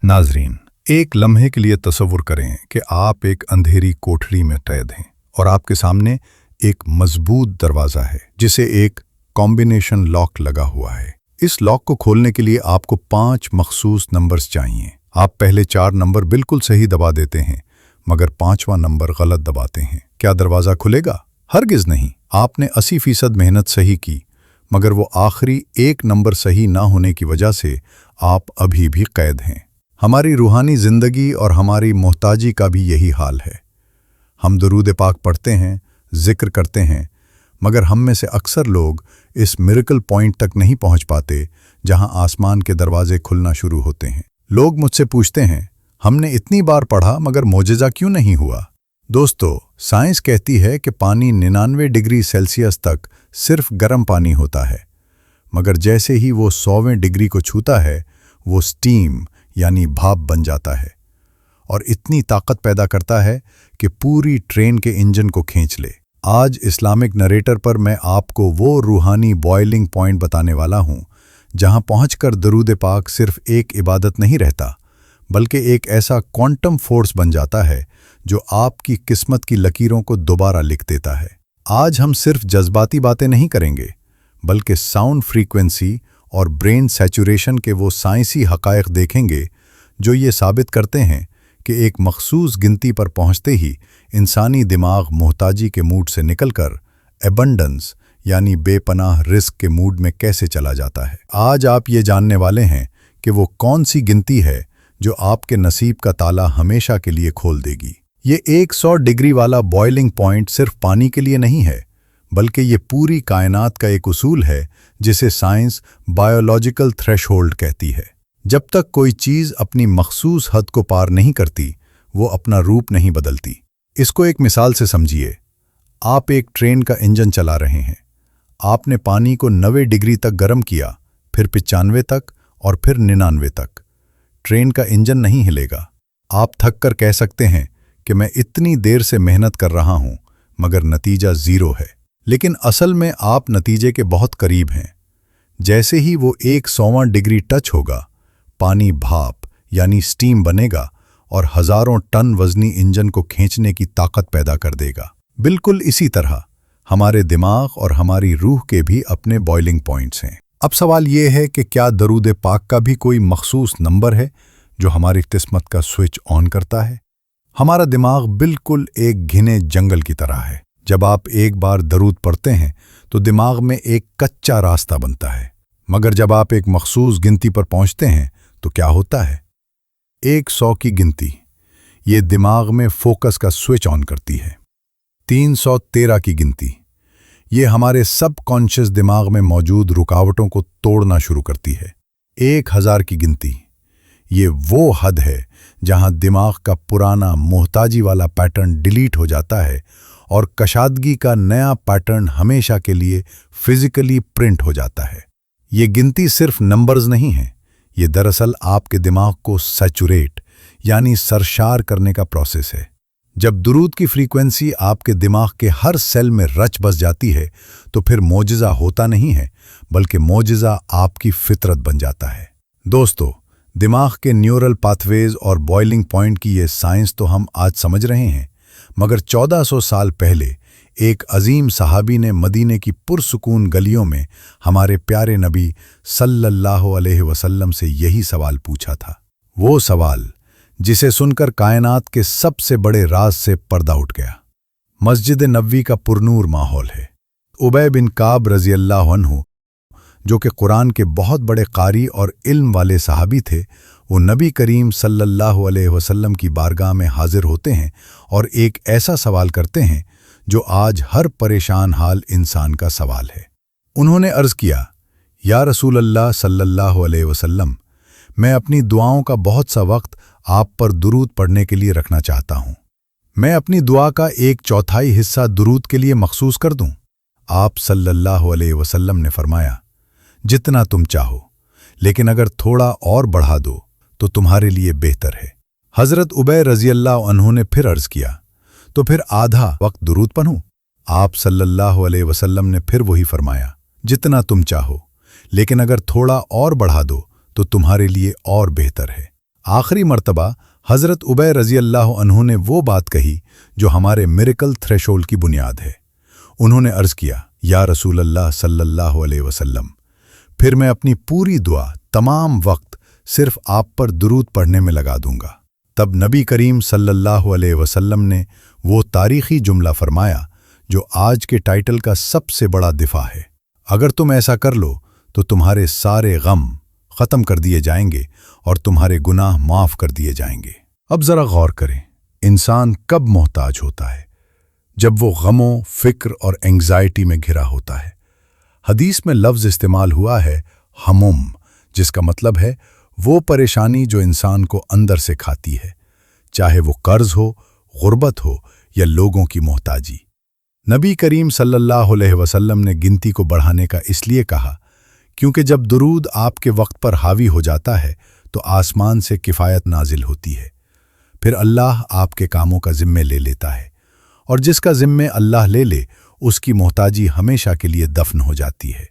नाजरीन, एक लम्हे के लिए तसव्वुर करें कि आप एक अंधेरी कोठरी में कैद हैं और आपके सामने एक मजबूत दरवाज़ा है जिसे एक कॉम्बिनेशन लॉक लगा हुआ है। इस लॉक को खोलने के लिए आपको 5 मखसूस नंबर्स चाहिए। आप पहले 4 नंबर बिल्कुल सही दबा देते हैं मगर 5वां नंबर गलत दबाते हैं। क्या दरवाज़ा खुलेगा? हरगिज़ नहीं। आपने 80% मेहनत सही की मगर वो आखिरी एक नंबर सही ना होने की वजह से आप अभी भी कैद हैं। हमारी रूहानी ज़िंदगी और हमारी मोहताजी का भी यही हाल है। हम दरूद पाक पढ़ते हैं, जिक्र करते हैं, मगर हम में से अक्सर लोग इस मिरेकल पॉइंट तक नहीं पहुंच पाते जहां आसमान के दरवाजे खुलना शुरू होते हैं। लोग मुझसे पूछते हैं, हमने इतनी बार पढ़ा मगर मोजिज़ा क्यों नहीं हुआ? दोस्तों, साइंस कहती है कि पानी 99 डिग्री सेल्सियस तक सिर्फ गर्म पानी होता है, मगर जैसे ही वो 100वें डिग्री को छूता है वो स्टीम यानी भाप बन जाता है और इतनी ताकत पैदा करता है कि पूरी ट्रेन के इंजन को खींच ले। आज इस्लामिक नरेटर पर मैं आपको वो रूहानी बॉइलिंग पॉइंट बताने वाला हूँ जहाँ पहुँचकर दरूद पाक सिर्फ एक इबादत नहीं रहता बल्कि एक ऐसा क्वांटम फोर्स बन जाता है जो आपकी किस्मत की लकीरों को दोबारा लिख देता है। आज हम सिर्फ जज्बाती बातें नहीं करेंगे बल्कि साउंड फ्रीक्वेंसी और ब्रेन सैचुरेशन के वो साइंसी हक़ाइक़ देखेंगे जो ये साबित करते हैं कि एक मखसूस गिनती पर पहुंचते ही इंसानी दिमाग मोहताजी के मूड से निकलकर एबंडेंस यानी बेपनाह रिस्क के मूड में कैसे चला जाता है। आज आप ये जानने वाले हैं कि वो कौन सी गिनती है जो आपके नसीब का ताला हमेशा के लिए खोल देगी। ये 100 डिग्री वाला बॉइलिंग पॉइंट सिर्फ पानी के लिए नहीं है बल्कि ये पूरी कायनात का एक उसूल है जिसे साइंस बायोलॉजिकल थ्रेशहोल्ड कहती है। जब तक कोई चीज़ अपनी मखसूस हद को पार नहीं करती वो अपना रूप नहीं बदलती। इसको एक मिसाल से समझिए। आप एक ट्रेन का इंजन चला रहे हैं। आपने पानी को 90 डिग्री तक गर्म किया, फिर 95 तक और फिर 99 तक। ट्रेन का इंजन नहीं हिलेगा। आप थक कर कह सकते हैं कि मैं इतनी देर से मेहनत कर रहा हूं मगर नतीजा 0 है। लेकिन असल में आप नतीजे के बहुत करीब हैं। जैसे ही वो 100वां डिग्री टच होगा, पानी भाप यानी स्टीम बनेगा और हजारों टन वजनी इंजन को खींचने की ताकत पैदा कर देगा। बिल्कुल इसी तरह हमारे दिमाग और हमारी रूह के भी अपने बॉइलिंग पॉइंट्स हैं। अब सवाल ये है कि क्या दरूद पाक का भी कोई मखसूस नंबर है जो हमारी किस्मत का स्विच ऑन करता है? हमारा दिमाग बिल्कुल एक घिने जंगल की तरह है। जब आप एक बार दरूद पढ़ते हैं तो दिमाग में एक कच्चा रास्ता बनता है, मगर जब आप एक मखसूस गिनती पर पहुंचते हैं तो क्या होता है? 100 की गिनती ये दिमाग में फोकस का स्विच ऑन करती है। 313 की गिनती ये हमारे सब कॉन्शियस दिमाग में मौजूद रुकावटों को तोड़ना शुरू करती है। 1000 की गिनती ये वो हद है जहां दिमाग का पुराना मोहताजी वाला पैटर्न डिलीट हो जाता है और कशादगी का नया पैटर्न हमेशा के लिए फिजिकली प्रिंट हो जाता है। ये गिनती सिर्फ नंबर्स नहीं है, ये दरअसल आपके दिमाग को सैचुरेट यानी सरशार करने का प्रोसेस है। जब दुरूद की फ्रीक्वेंसी आपके दिमाग के हर सेल में रच बस जाती है तो फिर मोजिज़ा होता नहीं है बल्कि मोजिज़ा आपकी फितरत बन जाता है। दोस्तों, दिमाग के न्यूरल पाथवेज और बॉइलिंग पॉइंट की ये साइंस तो हम आज समझ रहे हैं, मगर 1400 साल पहले एक अजीम सहाबी ने मदीने की पुरसुकून गलियों में हमारे प्यारे नबी सल्लल्लाहु अलैहि वसल्लम से यही सवाल पूछा था। वो सवाल जिसे सुनकर कायनात के सबसे बड़े राज से पर्दा उठ गया। मस्जिद नबवी का पुरनूर माहौल है। उबय बिन काब रज़ी अल्लाह अन्हु जो कि कुरान के बहुत बड़े कारी और इल्म वाले सहाबी थे, वो नबी करीम सल्लल्लाहु अलैहि वसल्लम की बारगाह में हाजिर होते हैं और एक ऐसा सवाल करते हैं जो आज हर परेशान हाल इंसान का सवाल है। उन्होंने अर्ज़ किया, या रसूल अल्लाह सल्लल्लाहु अलैहि वसल्लम, मैं अपनी दुआओं का बहुत सा वक्त आप पर दुरूद पढ़ने के लिए रखना चाहता हूँ। मैं अपनी दुआ का 1/4 हिस्सा दुरूद के लिए मखसूस कर दूँ। आप सल्लल्लाहु अलैहि वसल्लम ने फरमाया, जितना तुम चाहो, लेकिन अगर थोड़ा और बढ़ा दो तो तुम्हारे लिए बेहतर है। हज़रत उबय रज़ी अल्लाह अन्हु ने फिर अर्ज़ किया, तो फिर आधा वक्त दुरूद पढ़ूं? आप सल्लल्लाहु अलैहि वसल्लम ने फिर वही फरमाया, जितना तुम चाहो, लेकिन अगर थोड़ा और बढ़ा दो तो तुम्हारे लिए और बेहतर है। आखिरी मर्तबा हज़रत उबय रज़ी अल्लाह अन्हु ने वो बात कही जो हमारे मिरेकल थ्रेशोल्ड की बुनियाद है। उन्होंने अर्ज़ किया, या रसूल अल्लाह सल्लल्लाहु अलैहि वसल्लम, फिर मैं अपनी पूरी दुआ तमाम वक्त सिर्फ आप पर दुरूद पढ़ने में लगा दूंगा। तब नबी करीम सल्लल्लाहु अलैहि वसल्लम ने वो तारीख़ी जुमला फरमाया जो आज के टाइटल का सबसे बड़ा दिफा है, अगर तुम ऐसा कर लो तो तुम्हारे सारे गम ख़त्म कर दिए जाएंगे और तुम्हारे गुनाह माफ़ कर दिए जाएंगे। अब ज़रा गौर करें, इंसान कब मोहताज होता है? जब वो गमों, फ़िक्र और एंग्जाइटी में घिरा होता है। हदीस में लफ्ज़ इस्तेमाल हुआ है हमुम, जिसका मतलब है वो परेशानी जो इंसान को अंदर से खाती है, चाहे वो कर्ज हो, गुर्बत हो या लोगों की मोहताजी। नबी करीम सल्लल्लाहु अलैहि वसल्लम ने गिनती को बढ़ाने का इसलिए कहा क्योंकि जब दुरूद आपके वक्त पर हावी हो जाता है तो आसमान से किफ़ायत नाजिल होती है। फिर अल्लाह आपके कामों का ज़िम्मे ले लेता है, और जिसका ज़िम्मे अल्लाह ले ले उसकी मोहताजी हमेशा के लिए दफन हो जाती है।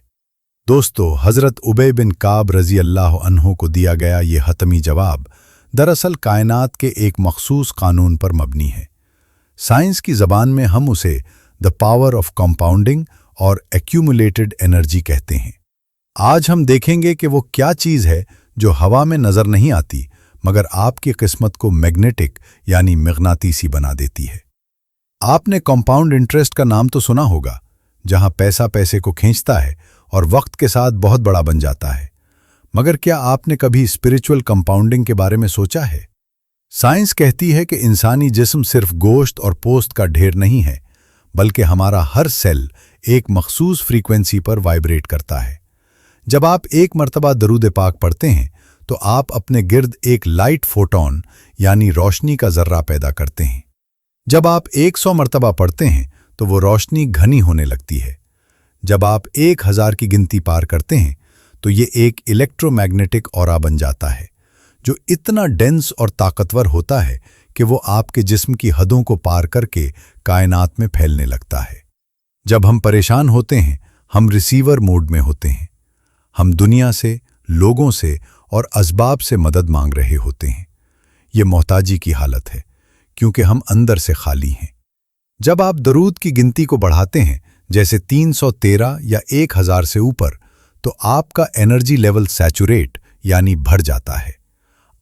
दोस्तों, हज़रत उबय बिन काब रज़ी अल्लाह अन्हु को दिया गया ये हतमी जवाब दरअसल कायनात के एक मखसूस कानून पर मबनी है। साइंस की ज़बान में हम उसे द पावर ऑफ कंपाउंडिंग और एक्यूमुलेटेड एनर्जी कहते हैं। आज हम देखेंगे कि वो क्या चीज़ है जो हवा में नज़र नहीं आती मगर आपकी किस्मत को मैग्नेटिक यानी मग़नातीसी बना देती है। आपने कंपाउंड इंटरेस्ट का नाम तो सुना होगा, जहां पैसा पैसे को खींचता है और वक्त के साथ बहुत बड़ा बन जाता है। मगर क्या आपने कभी स्पिरिचुअल कंपाउंडिंग के बारे में सोचा है? साइंस कहती है कि इंसानी जिस्म सिर्फ गोश्त और पोस्त का ढेर नहीं है, बल्कि हमारा हर सेल एक मखसूस फ्रीक्वेंसी पर वाइब्रेट करता है। जब आप एक मर्तबा दरूद पाक पढ़ते हैं तो आप अपने गिर्द एक लाइट फोटोन यानी रोशनी का जर्रा पैदा करते हैं। जब आप 100 मर्तबा पढ़ते हैं तो वो रोशनी घनी होने लगती है। जब आप 1000 की गिनती पार करते हैं तो ये एक इलेक्ट्रोमैग्नेटिक ऑरा बन जाता है जो इतना डेंस और ताकतवर होता है कि वो आपके जिस्म की हदों को पार करके कायनात में फैलने लगता है। जब हम परेशान होते हैं, हम रिसीवर मोड में होते हैं। हम दुनिया से, लोगों से और असबाब से मदद मांग रहे होते हैं। ये मोहताजी की हालत है क्योंकि हम अंदर से खाली हैं। जब आप दरूद की गिनती को बढ़ाते हैं, जैसे 313 या 1000 से ऊपर, तो आपका एनर्जी लेवल सैचुरेट यानी भर जाता है।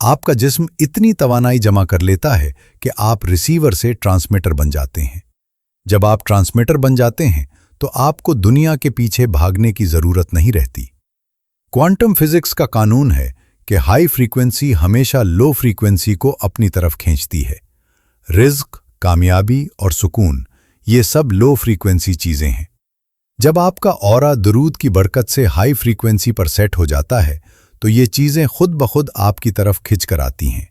आपका जिस्म इतनी तवानाई जमा कर लेता है कि आप रिसीवर से ट्रांसमीटर बन जाते हैं। जब आप ट्रांसमीटर बन जाते हैं तो आपको दुनिया के पीछे भागने की ज़रूरत नहीं रहती। क्वांटम फिजिक्स का कानून है कि हाई फ्रीक्वेंसी हमेशा लो फ्रीक्वेंसी को अपनी तरफ खींचती है। रिज़्क, कामयाबी और सुकून, ये सब लो फ्रीक्वेंसी चीज़ें हैं। जब आपका ऑरा दरूद की बरकत से हाई फ्रीक्वेंसी पर सेट हो जाता है तो ये चीज़ें खुद ब खुद आपकी तरफ खिंच कर आती हैं।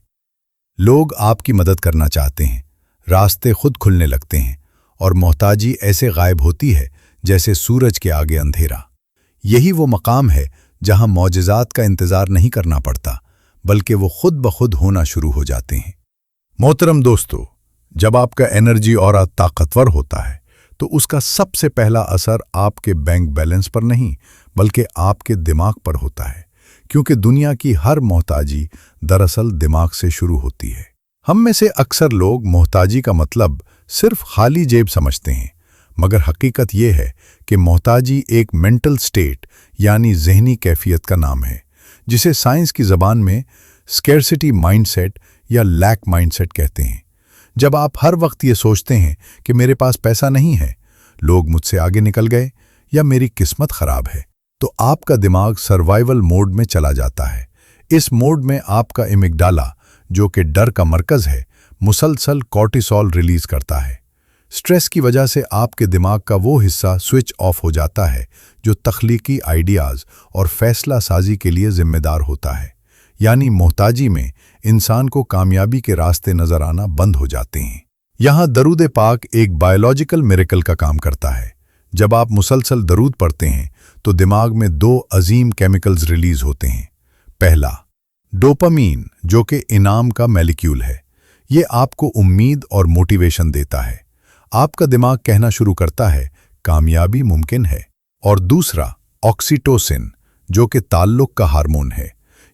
लोग आपकी मदद करना चाहते हैं, रास्ते खुद खुलने लगते हैं और मोहताजी ऐसे गायब होती है जैसे सूरज के आगे अंधेरा। यही वो मकाम है जहां मौजिज़ात का इंतज़ार नहीं करना पड़ता, बल्कि वो खुद ब खुद होना शुरू हो जाते हैं। मोहतरम दोस्तों, जब आपका एनर्जी ऑरा ताकतवर होता है तो उसका सबसे पहला असर आपके बैंक बैलेंस पर नहीं बल्कि आपके दिमाग पर होता है, क्योंकि दुनिया की हर मोहताजी दरअसल दिमाग से शुरू होती है। हम में से अक्सर लोग मोहताजी का मतलब सिर्फ खाली जेब समझते हैं, मगर हकीकत यह है कि मोहताजी एक मेंटल स्टेट यानी ज़हनी कैफियत का नाम है, जिसे साइंस की ज़बान में स्कैर्सिटी माइंडसेट या लैक माइंडसेट कहते हैं। जब आप हर वक्त ये सोचते हैं कि मेरे पास पैसा नहीं है, लोग मुझसे आगे निकल गए या मेरी किस्मत खराब है, तो आपका दिमाग सर्वाइवल मोड में चला जाता है। इस मोड में आपका एमिगडाला, जो कि डर का मरकज़ है, मुसलसल कॉर्टिसोल रिलीज करता है। स्ट्रेस की वजह से आपके दिमाग का वो हिस्सा स्विच ऑफ हो जाता है जो तख्लीकी आइडियाज़ और फैसला साजी के लिए जिम्मेदार होता है। यानी मोहताजी में इंसान को कामयाबी के रास्ते नजर आना बंद हो जाते हैं। यहाँ दरूद पाक एक बायोलॉजिकल मिरेकल का काम करता है। जब आप मुसलसल दरूद पढ़ते हैं तो दिमाग में 2 अजीम केमिकल्स रिलीज होते हैं। पहला, डोपामीन, जो कि इनाम का मॉलिक्यूल है। ये आपको उम्मीद और मोटिवेशन देता है। आपका दिमाग कहना शुरू करता है कामयाबी मुमकिन है। और दूसरा, ऑक्सीटोसिन, जो कि ताल्लुक का हार्मोन है।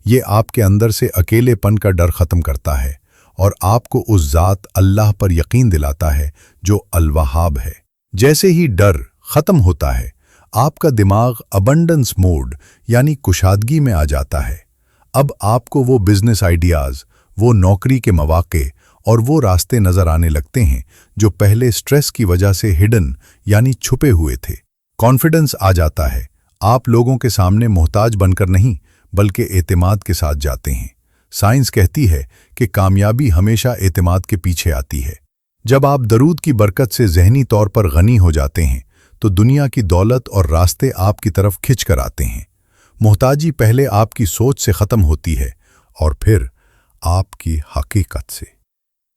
یہ آپ کے اندر سے اکیلے پن کا ڈر ختم کرتا ہے اور آپ کو اس ذات اللہ پر یقین دلاتا ہے جو الوہاب ہے۔ جیسے ہی ڈر ختم ہوتا ہے، آپ کا دماغ ابنڈنس موڈ یعنی کشادگی میں آ جاتا ہے۔ اب آپ کو وہ بزنس آئیڈیاز، وہ نوکری کے مواقع اور وہ راستے نظر آنے لگتے ہیں جو پہلے سٹریس کی وجہ سے ہڈن یعنی چھپے ہوئے تھے۔ کانفیڈنس آ جاتا ہے، آپ لوگوں کے سامنے محتاج بن کر نہیں بلکہ اعتماد کے ساتھ جاتے ہیں۔ سائنس کہتی ہے کہ کامیابی ہمیشہ اعتماد کے پیچھے آتی ہے۔ جب آپ درود کی برکت سے ذہنی طور پر غنی ہو جاتے ہیں تو دنیا کی دولت اور راستے آپ کی طرف کھنچ کر آتے ہیں۔ محتاجی پہلے آپ کی سوچ سے ختم ہوتی ہے اور پھر آپ کی حقیقت سے۔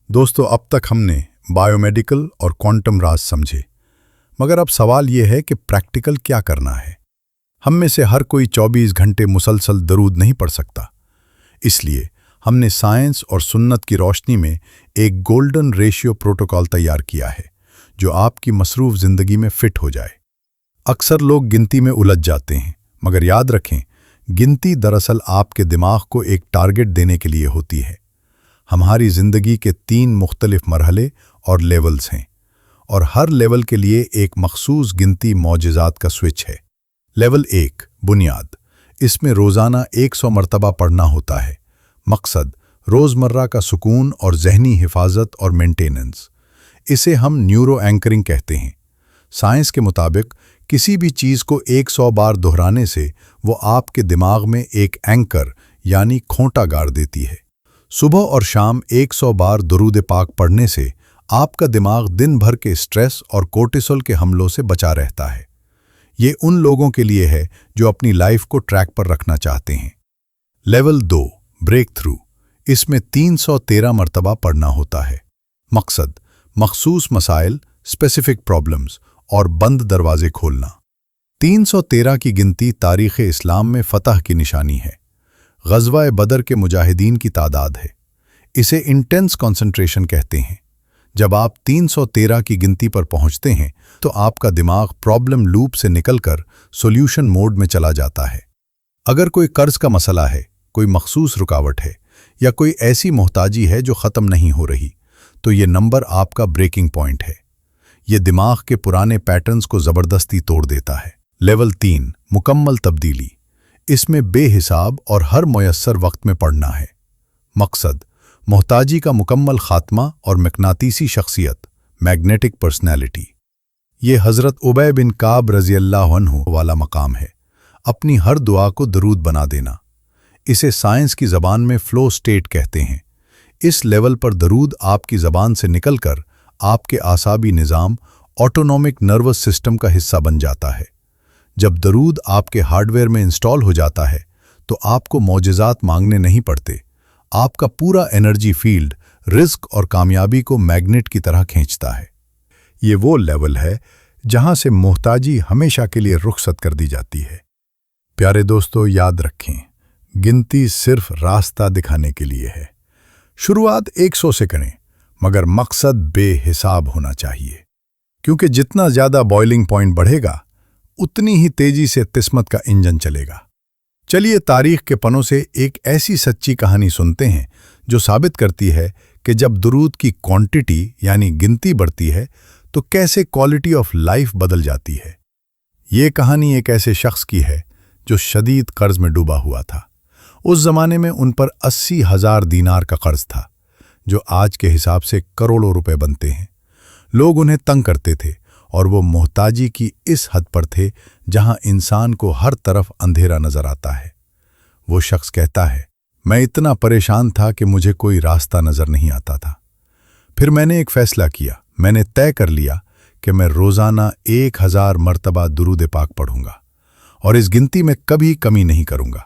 دوستو، اب تک ہم نے بائیو میڈیکل اور کوانٹم راز سمجھے، مگر اب سوال یہ ہے کہ پریکٹیکل کیا کرنا ہے؟ ہم میں سے ہر کوئی 24 گھنٹے مسلسل درود نہیں پڑھ سکتا، اس لیے ہم نے سائنس اور سنت کی روشنی میں ایک گولڈن ریشیو پروٹوکول تیار کیا ہے جو آپ کی مصروف زندگی میں فٹ ہو جائے۔ اکثر لوگ گنتی میں الجھ جاتے ہیں، مگر یاد رکھیں، گنتی دراصل آپ کے دماغ کو ایک ٹارگٹ دینے کے لیے ہوتی ہے۔ ہماری زندگی کے 3 مختلف مرحلے اور لیولز ہیں، اور ہر لیول کے لیے ایک مخصوص گنتی معجزات کا سوئچ ہے۔ لیول 1 بنیاد، اس میں روزانہ 100 مرتبہ پڑھنا ہوتا ہے۔ مقصد روزمرہ کا سکون اور ذہنی حفاظت اور مینٹیننس۔ اسے ہم نیورو اینکرنگ کہتے ہیں۔ سائنس کے مطابق کسی بھی چیز کو 100 بار دہرانے سے وہ آپ کے دماغ میں ایک اینکر یعنی کھونٹا گاڑ دیتی ہے۔ صبح اور شام 100 بار درود پاک پڑھنے سے آپ کا دماغ دن بھر کے سٹریس اور کورٹیسول کے حملوں سے بچا رہتا ہے۔ یہ ان لوگوں کے لیے ہے جو اپنی لائف کو ٹریک پر رکھنا چاہتے ہیں۔ لیول 2 بریک تھرو، اس میں 313 مرتبہ پڑھنا ہوتا ہے۔ مقصد مخصوص مسائل، اسپیسیفک پرابلمز اور بند دروازے کھولنا۔ 313 کی گنتی تاریخ اسلام میں فتح کی نشانی ہے۔ غزوہ بدر کے مجاہدین کی تعداد ہے۔ اسے انٹینس کنسنٹریشن کہتے ہیں۔ جب آپ 313 کی گنتی پر پہنچتے ہیں تو آپ کا دماغ پرابلم لوپ سے نکل کر سولوشن موڈ میں چلا جاتا ہے۔ اگر کوئی قرض کا مسئلہ ہے، کوئی مخصوص رکاوٹ ہے یا کوئی ایسی محتاجی ہے جو ختم نہیں ہو رہی، تو یہ نمبر آپ کا بریکنگ پوائنٹ ہے۔ یہ دماغ کے پرانے پیٹرنز کو زبردستی توڑ دیتا ہے۔ لیول 3 مکمل تبدیلی، اس میں بے حساب اور ہر میسر وقت میں پڑھنا ہے۔ مقصد محتاجی کا مکمل خاتمہ اور مقناطیسی شخصیت میگنیٹک پرسنالٹی۔ یہ حضرت ابی بن کعب رضی اللہ عنہ والا مقام ہے، اپنی ہر دعا کو درود بنا دینا۔ اسے سائنس کی زبان میں فلو سٹیٹ کہتے ہیں۔ اس لیول پر درود آپ کی زبان سے نکل کر آپ کے اعصابی نظام آٹونومک نروس سسٹم کا حصہ بن جاتا ہے۔ جب درود آپ کے ہارڈ ویئر میں انسٹال ہو جاتا ہے تو آپ کو معجزات مانگنے نہیں پڑتے۔ آپ کا پورا انرجی فیلڈ رزق اور کامیابی کو میگنیٹ کی طرح کھینچتا ہے۔ یہ وہ لیول ہے جہاں سے محتاجی ہمیشہ کے لیے رخصت کر دی جاتی ہے۔ پیارے دوستو، یاد رکھیں، گنتی صرف راستہ دکھانے کے لیے ہے۔ شروعات 100 سے کریں، مگر مقصد بے حساب ہونا چاہیے، کیونکہ جتنا زیادہ بوائلنگ پوائنٹ بڑھے گا اتنی ہی تیزی سے قسمت کا انجن چلے گا۔ چلیے تاریخ کے پنوں سے ایک ایسی سچی کہانی سنتے ہیں جو ثابت کرتی ہے کہ جب درود کی کوانٹٹی یعنی گنتی بڑھتی ہے تو کیسے کوالٹی آف لائف بدل جاتی ہے۔ یہ کہانی ایک ایسے شخص کی ہے جو شدید قرض میں ڈوبا ہوا تھا۔ اس زمانے میں ان پر 80,000 دینار کا قرض تھا، جو آج کے حساب سے کروڑوں روپے بنتے ہیں۔ لوگ انہیں تنگ کرتے تھے اور وہ محتاجی کی اس حد پر تھے جہاں انسان کو ہر طرف اندھیرا نظر آتا ہے۔ وہ شخص کہتا ہے، میں اتنا پریشان تھا کہ مجھے کوئی راستہ نظر نہیں آتا تھا۔ پھر میں نے ایک فیصلہ کیا، میں نے طے کر لیا کہ میں روزانہ 1000 مرتبہ درود پاک پڑھوں گا اور اس گنتی میں کبھی کمی نہیں کروں گا۔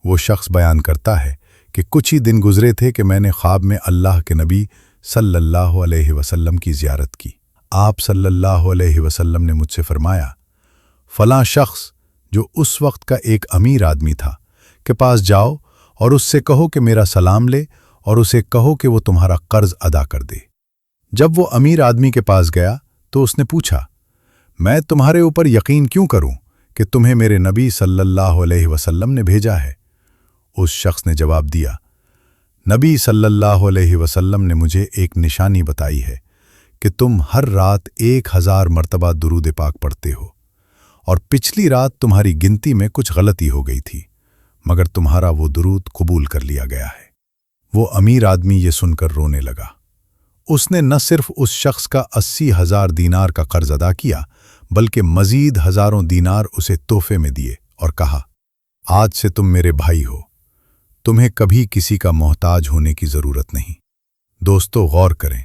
وہ شخص بیان کرتا ہے کہ کچھ ہی دن گزرے تھے کہ میں نے خواب میں اللہ کے نبی صلی اللہ علیہ وسلم کی زیارت کی۔ آپ صلی اللہ علیہ وسلم نے مجھ سے فرمایا، فلاں شخص جو اس وقت کا ایک امیر آدمی تھا کے پاس جاؤ اور اس سے کہو کہ میرا سلام لے اور اسے کہو کہ وہ تمہارا قرض ادا کر دے۔ جب وہ امیر آدمی کے پاس گیا تو اس نے پوچھا، میں تمہارے اوپر یقین کیوں کروں کہ تمہیں میرے نبی صلی اللہ علیہ وسلم نے بھیجا ہے؟ उस शख्स ने जवाब दिया, नबी सल्लल्लाहु अलैहि वसल्लम ने मुझे एक निशानी बताई है कि तुम हर रात 1000 मर्तबा दुरूद पाक पढ़ते हो, और पिछली रात तुम्हारी गिनती में कुछ गलती हो गई थी, मगर तुम्हारा वो दुरूद कबूल कर लिया गया है। वो अमीर आदमी ये सुनकर रोने लगा। उसने न सिर्फ उस शख्स का 80,000 दीनार का कर्ज अदा किया, बल्कि मजीद हजारों दीनार उसे तोहफे में दिए और कहा, आज से तुम मेरे भाई हो, तुम्हें कभी किसी का मोहताज होने की जरूरत नहीं। दोस्तों, गौर करें,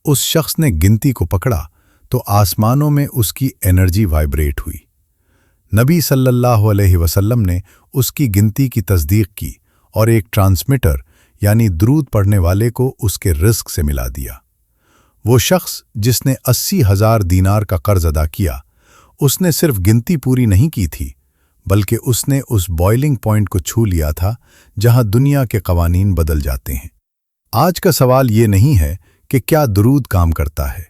उस शख्स ने गिनती को पकड़ा तो आसमानों में उसकी एनर्जी वाइब्रेट हुई। नबी सल्लल्लाहु अलैहि वसल्लम ने उसकी गिनती की तस्दीक की और एक ट्रांसमीटर यानी दुरूद पढ़ने वाले को उसके रिस्क से मिला दिया। वो शख्स जिसने 80,000 दीनार का कर्ज अदा किया, उसने सिर्फ गिनती पूरी नहीं की थी, बल्कि उसने उस बॉइलिंग पॉइंट को छू लिया था जहां दुनिया के कवानीन बदल जाते हैं। आज का सवाल ये नहीं है कि क्या दुरूद काम करता है,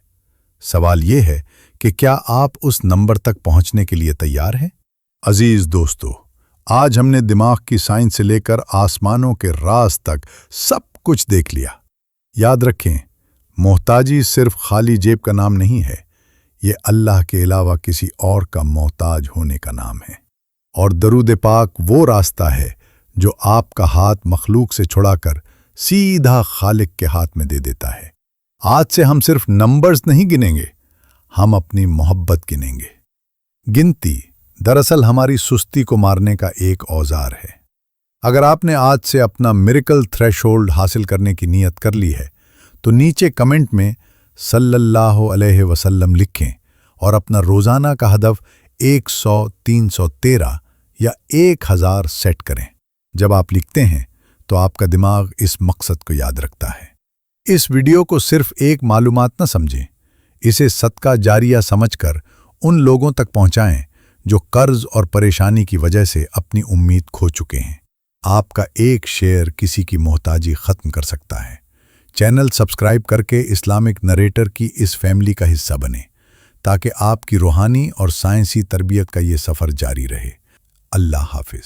सवाल ये है कि क्या आप उस नंबर तक पहुंचने के लिए तैयार हैं? अजीज दोस्तों, आज हमने दिमाग की साइंस से लेकर आसमानों के राज तक सब कुछ देख लिया। याद रखें, मोहताजी सिर्फ खाली जेब का नाम नहीं है, ये अल्लाह के अलावा किसी और का मोहताज होने का नाम है। और दरूद पाक वो रास्ता है जो आपका हाथ मखलूक से छुड़ाकर सीधा खालिक के हाथ में दे देता है। आज से हम सिर्फ नंबर्स नहीं गिनेंगे, हम अपनी मोहब्बत गिनेंगे। गिनती दरअसल हमारी सुस्ती को मारने का एक औजार है। अगर आपने आज से अपना मिरेकल थ्रेशोल्ड हासिल करने की नीयत कर ली है, तो नीचे कमेंट में सल्लल्लाहु अलैहि वसल्लम लिखें और अपना रोज़ाना का हदफ 100, 313 या 1000 सेट करें। जब आप लिखते हैं तो आपका दिमाग इस मकसद को याद रखता है। इस वीडियो को सिर्फ एक मालूमात न समझें, इसे सदका जारिया समझकर उन लोगों तक पहुंचाएं जो कर्ज और परेशानी की वजह से अपनी उम्मीद खो चुके हैं। आपका एक शेयर किसी की मोहताजी खत्म कर सकता है। चैनल सब्सक्राइब करके इस्लामिक नरेटर की इस फैमिली का हिस्सा बने, ताकि आपकी रूहानी और साइंसी तरबियत का ये सफ़र जारी रहे। अल्लाह हाफिज।